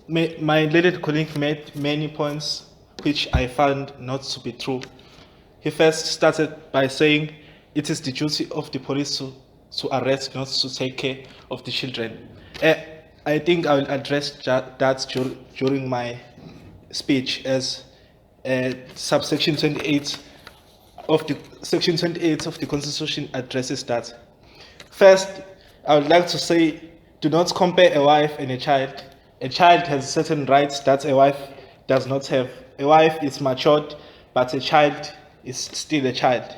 My learned colleague made many points which I found not to be true. He first started by saying it is the duty of the police to arrest, not to take care of the children. I think I will address that during my speech as subsection 28 of the section 28 of the Constitution addresses that. First, I would like to say, do not compare a wife and a child. A child has certain rights that a wife does not have. A wife is matured, but a child is still a child.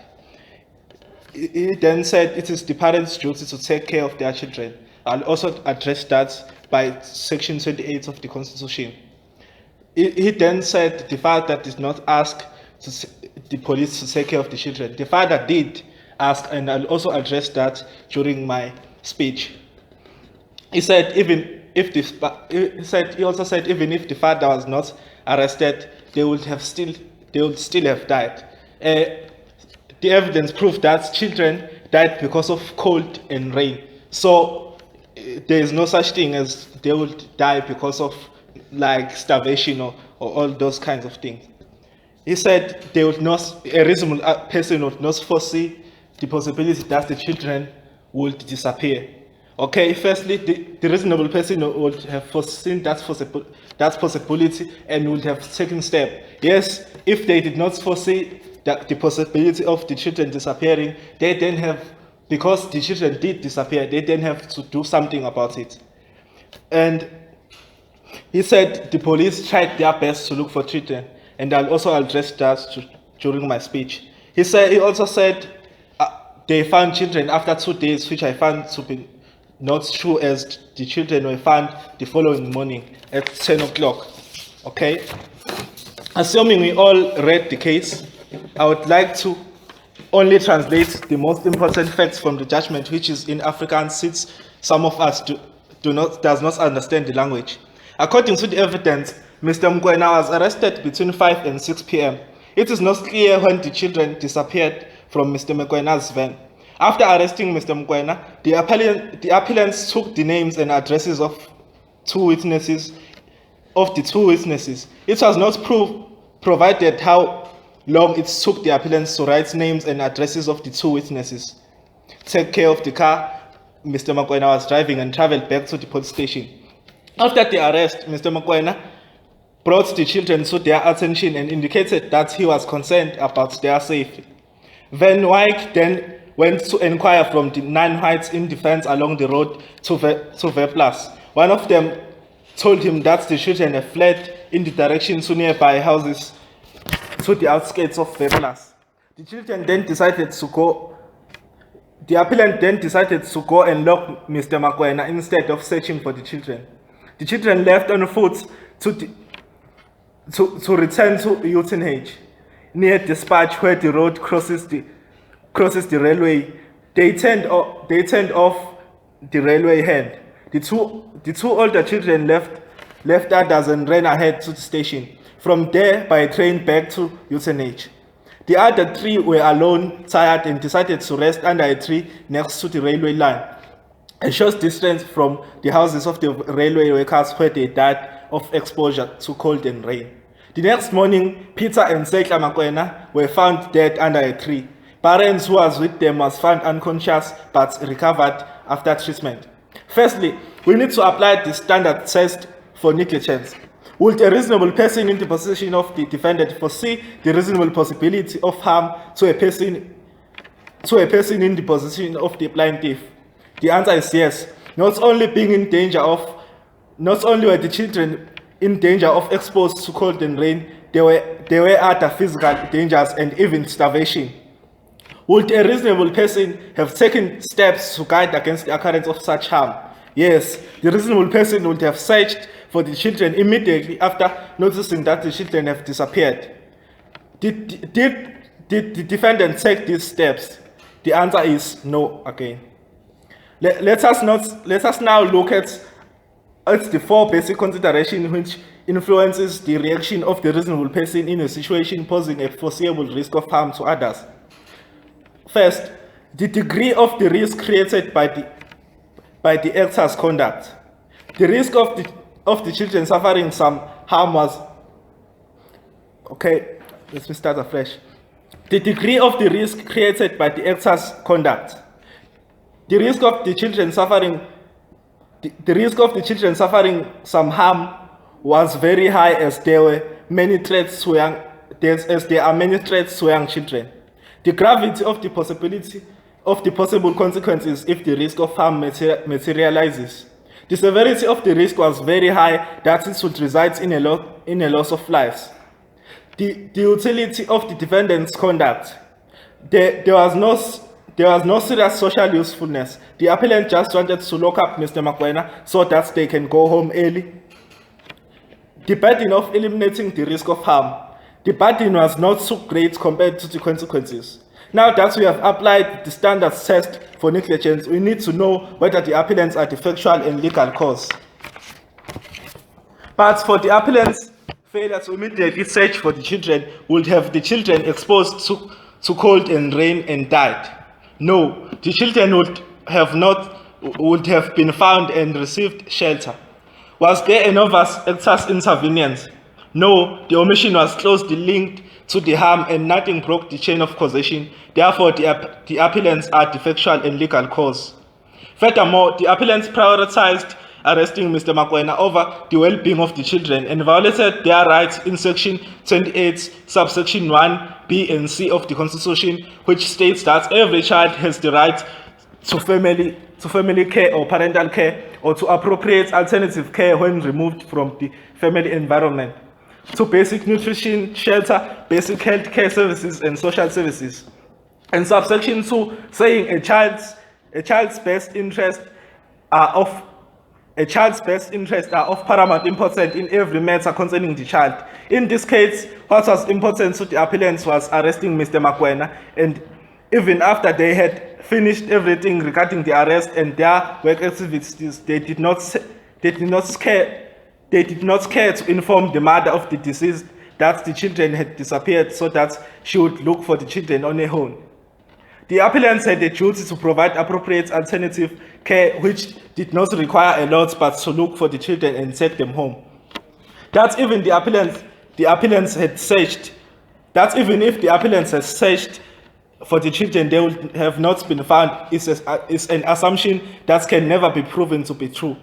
He then said it is the parents' duty to take care of their children. I'll also address that by section 28 of the Constitution. He then said the father did not ask the police to take care of the children. The father did ask, and I'll also address that during my speech. He said he also said even if the father was not arrested, they would still have died. The evidence proved that children died because of cold and rain. So there is no such thing as they would die because of like starvation or all those kinds of things. He said a reasonable person would not foresee the possibility that the children would disappear. Okay, firstly, the reasonable person would have foreseen that possibility and would have taken step. Yes, if they did not foresee the possibility of the children disappearing, they then have, because the children did disappear, they then have to do something about it. And he said the police tried their best to look for children, and I'll also address that during my speech. He also said they found children after 2 days, which I found to be not true, as the children were found the following morning at 10 o'clock. Okay? Assuming we all read the case, I would like to only translate the most important facts from the judgment, which is in Afrikaans, since some of us does not understand the language. According to the evidence, Mr. Mokoena was arrested between 5 and 6 p.m. It is not clear when the children disappeared from Mr. Mokoena's van. After arresting Mr. Mokoena, the appellants took the names and addresses of the two witnesses. It was not provided how long it took the appellants to write names and addresses of the two witnesses, take care of the car Mr. Mokoena was driving, and traveled back to the police station. After the arrest, Mr. Mokoena brought the children to their attention and indicated that he was concerned about their safety. Van Wyk then went to inquire from the 9 whites in the fence along the road to Webplas. One of them told him that the children had fled in the direction to nearby houses to the outskirts of Webplas. The appellant then decided to go and lock Mr. Mokoena instead of searching for the children. The children left on foot to return to Uitenhage. Near Dispatch, where the road crosses the railway, they turned off the railway hand. The two older children left others and ran ahead to the station. From there, by train back to Uitenhage. The other 3 were alone, tired, and decided to rest under a tree next to the railway line, a short distance from the houses of the railway workers, where they died of exposure to cold and rain. The next morning, Peter and Sekla Mokoena were found dead under a tree. Parents who was with them was found unconscious but recovered after treatment. Firstly, we need to apply the standard test for negligence. Would a reasonable person in the position of the defendant foresee the reasonable possibility of harm to a person in the position of the plaintiff? The answer is yes. Not only were the children in danger of exposed to cold and rain, there were other physical dangers and even starvation. Would a reasonable person have taken steps to guard against the occurrence of such harm? Yes, the reasonable person would have searched for the children immediately after noticing that the children have disappeared. Did the defendant take these steps? The answer is no again. Let us now look at the 4 basic considerations which influences the reaction of the reasonable person in a situation posing a foreseeable risk of harm to others. First, the degree of the risk created by the actor's conduct. The risk of the children suffering some harm was, okay, let me start afresh. The degree of the risk created by the actor's conduct. The risk of the children suffering some harm was very high, as there are many threats to young children. The gravity of the possible consequences if the risk of harm materializes. The severity of the risk was very high, that it would result in a loss of lives. The utility of the defendant's conduct. There was no serious social usefulness. The appellant just wanted to lock up Mr. Mokoena so that they can go home early. The burden of eliminating the risk of harm. The burden was not so great compared to the consequences. Now that we have applied the standards test for negligence, we need to know whether the appellants are the factual and legal cause. But for the appellants, failure to immediately search for the children would have the children exposed to cold and rain and died. No, the children would have been found and received shelter. Was there an overt actor's intervenence? No, the omission was closely linked to the harm and nothing broke the chain of causation. Therefore, the appellants are the factual and legal cause. Furthermore, the appellants prioritized arresting Mr. Mokoena over the well-being of the children and violated their rights in Section 28, subsection 1, B and C of the Constitution, which states that every child has the right to family care or parental care, or to appropriate alternative care when removed from the family environment, to basic nutrition, shelter, basic health care services, and social services. And subsection 2, saying a child's best interests are of paramount importance in every matter concerning the child. In this case, what was important to the appellants was arresting Mr. Mokoena, and even after they had finished everything regarding the arrest and their work activities, they did not care to inform the mother of the deceased that the children had disappeared so that she would look for the children on her own. The appellants had a duty to provide appropriate alternative care which did not require a lot but to look for the children and take them home. That even if the appellants had searched for the children, they would have not been found is an assumption that can never be proven to be true.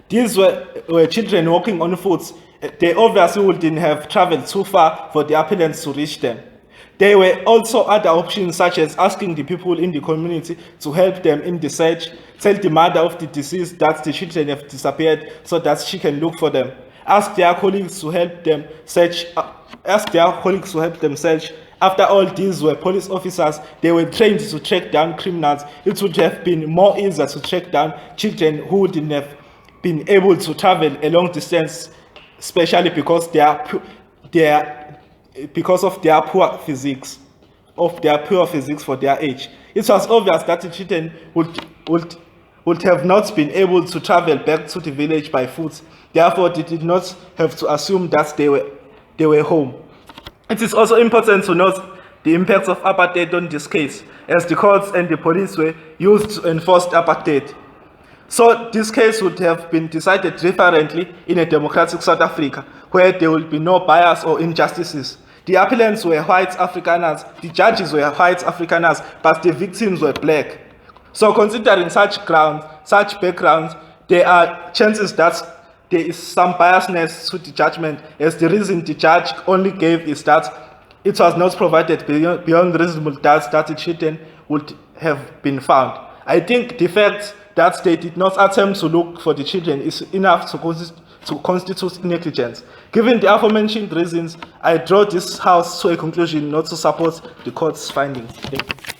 These were children walking on foot. They obviously wouldn't have traveled too far for the appellants to reach them. There were also other options, such as asking the people in the community to help them in the search, tell the mother of the deceased that the children have disappeared so that she can look for them, ask their colleagues to help them search. After all, these were police officers. They were trained to track down criminals. It would have been more easier to track down children who wouldn't have been able to travel a long distance, especially because of their poor physics for their age. It was obvious that the children would have not been able to travel back to the village by foot. Therefore, they did not have to assume that they were home. It is also important to note the impact of apartheid on this case, as the courts and the police were used to enforce apartheid. So this case would have been decided differently in a democratic South Africa, where there will be no bias or injustices. The appellants were white Afrikaners, the judges were white Afrikaners, but the victims were black. So considering such backgrounds, there are chances that there is some biasness to the judgment, as the reason the judge only gave is that it was not provided beyond reasonable doubt that the children would have been found. I think the fact that they did not attempt to look for the children is enough to constitute negligence. Given the aforementioned reasons, I draw this House to a conclusion not to support the court's findings. Thank you.